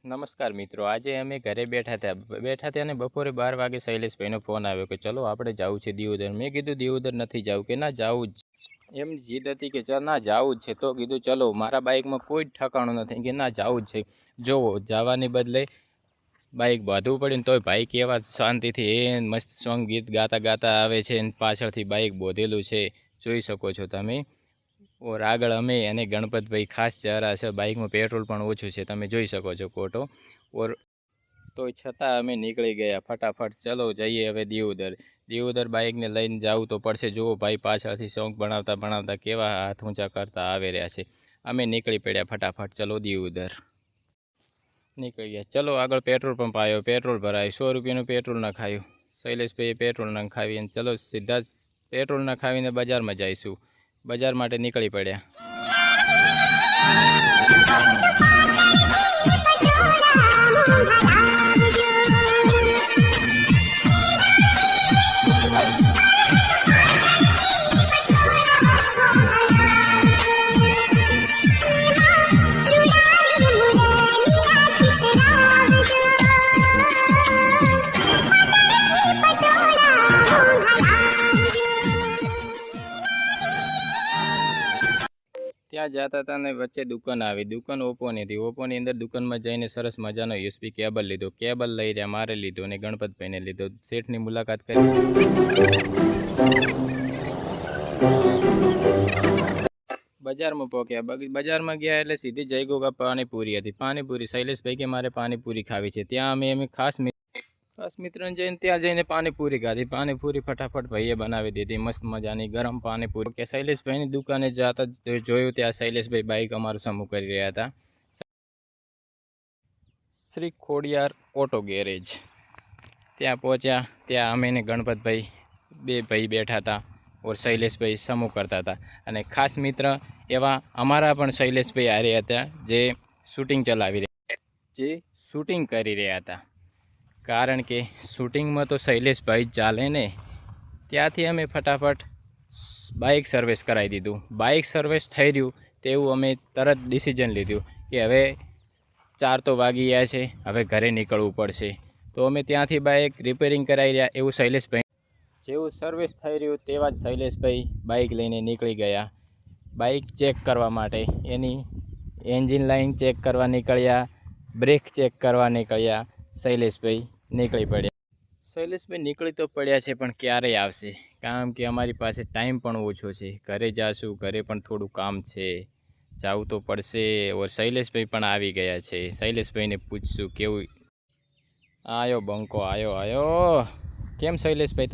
નમસ્કાર મિત્રો, આજે અમે ઘરે બેઠા હતા અને બપોરે 12 વાગે શૈલેષભાઈનો ફોન આવ્યો કે ચલો આપણે જવું છે દિયોદર. મેં કીધું દિયોદર નથી જવું, કે ના જવું જ. એમ જીદ હતી કે ચાલ ના જવું જ છે. તો કીધું ચલો, મારા બાઇકમાં કોઈ જ ઠકાણું નથી કે ના જવું જ છે. જોવો, જવાની બદલે બાઇક બાંધવું પડે ને તોય ભાઈ કેવા શાંતિથી મસ્ત સોંગ ગીત ગાતા ગાતા આવે છે અને પાછળથી બાઇક બોધેલું છે, જોઈ શકો છો તમે. ઓર આગળ અમે અને ગણપતભાઈ ખાસ ચહેરા છે. બાઇકમાં પેટ્રોલ પણ ઓછું છે, તમે જોઈ શકો છો ફોટો. ઓર તો છતાં અમે નીકળી ગયા ફટાફટ. ચલો જઈએ હવે દિયોદર બાઇકને લઈને જવું તો પડશે. જુઓ ભાઈ પાછળથી સોંગ ભણાવતા કેવા હાથ ઊંચા કરતા આવી રહ્યા છે. અમે નીકળી પડ્યા ફટાફટ. ચલો દિયોદર નીકળી ગયા. ચલો આગળ પેટ્રોલ પંપ આવ્યો, પેટ્રોલ ભરાયું. 100 રૂપિયાનું પેટ્રોલ નખાયું. શૈલેષભાઈએ પેટ્રોલ નખાવી અને ચલો સીધા જ પેટ્રોલ નખાવીને બજારમાં જઈશું. બજાર માટે નીકળી પડ્યા. ત્યાં જતા હતા ને વચ્ચે દુકાન આવી. દુકાન ઓપ્પોની હતી. ઓપ્પોની અંદર દુકાનમાં જઈને સરસ મજાનો યુએસબી કેબલ લીધો. કેબલ લઈ રહ્યા, મારે લીધો અને ગણપતભાઈને લીધો. શેઠની મુલાકાત કરી. બજારમાં પહોંચ્યા. બજારમાં ગયા એટલે સીધી જય ગોગા પાણીપુરી હતી. પાણીપુરી શૈલેષભાઈ કે મારે પાણીપુરી ખાવી છે. ત્યાં અમે ખાસ મિત્રને જઈને ત્યાં જઈને પાણીપુરી ખાધી. પાણીપુરી ફટાફટ ભાઈએ બનાવી દીધી, મસ્ત મજાની ગરમ પાણીપુરી. કે શૈલેષભાઈની દુકાને જતા જોયું ત્યાં શૈલેષભાઈ બાઇક અમારું સમૂહ કરી રહ્યા હતા. શ્રી ખોડિયાર ઓટો ગેરેજ ત્યાં પહોંચ્યા. ત્યાં અમે ને ગણપતભાઈ બે ભાઈ બેઠા હતા ઓર શૈલેષભાઈ સમૂહ કરતા હતા. અને ખાસ મિત્ર એવા અમારા પણ શૈલેષભાઈ હારે હતા, જે શૂટિંગ ચલાવી રહ્યા, જે શૂટિંગ કરી રહ્યા હતા. કારણ કે શૂટિંગમાં તો શૈલેષભાઈ જ ચાલે ને. ત્યાંથી અમે ફટાફટ બાઇક સર્વિસ કરાવી દીધું. બાઇક સર્વિસ થઈ રહ્યું તેવું અમે તરત ડિસિઝન લીધું કે હવે 4 તો વાગી ગયા છે, હવે ઘરે નીકળવું પડશે. તો અમે ત્યાંથી બાઇક રિપેરિંગ કરાવી રહ્યા. એવું શૈલેષભાઈ, જેવું સર્વિસ થઈ રહ્યું તેવા જ શૈલેષભાઈ બાઇક લઈને નીકળી ગયા બાઇક ચેક કરવા માટે. એની એન્જિન લાઇન ચેક કરવા નીકળ્યા, બ્રેક ચેક કરવા નીકળ્યા. શૈલેષભાઈ નીકળી પડ્યા. શૈલેષભાઈ નીકળી તો પડ્યા છે, પણ ક્યારે આવશે? કારણ કે અમારી પાસે ટાઈમ પણ ઓછો છે. ઘરે જાશું, ઘરે પણ થોડું કામ છે, જવું તો પડશે. ઓર શૈલેષભાઈ પણ આવી ગયા છે. શૈલેષભાઈને પૂછશું કેવું. આયો બંકો, આયો. કેમ શૈલેષભાઈ?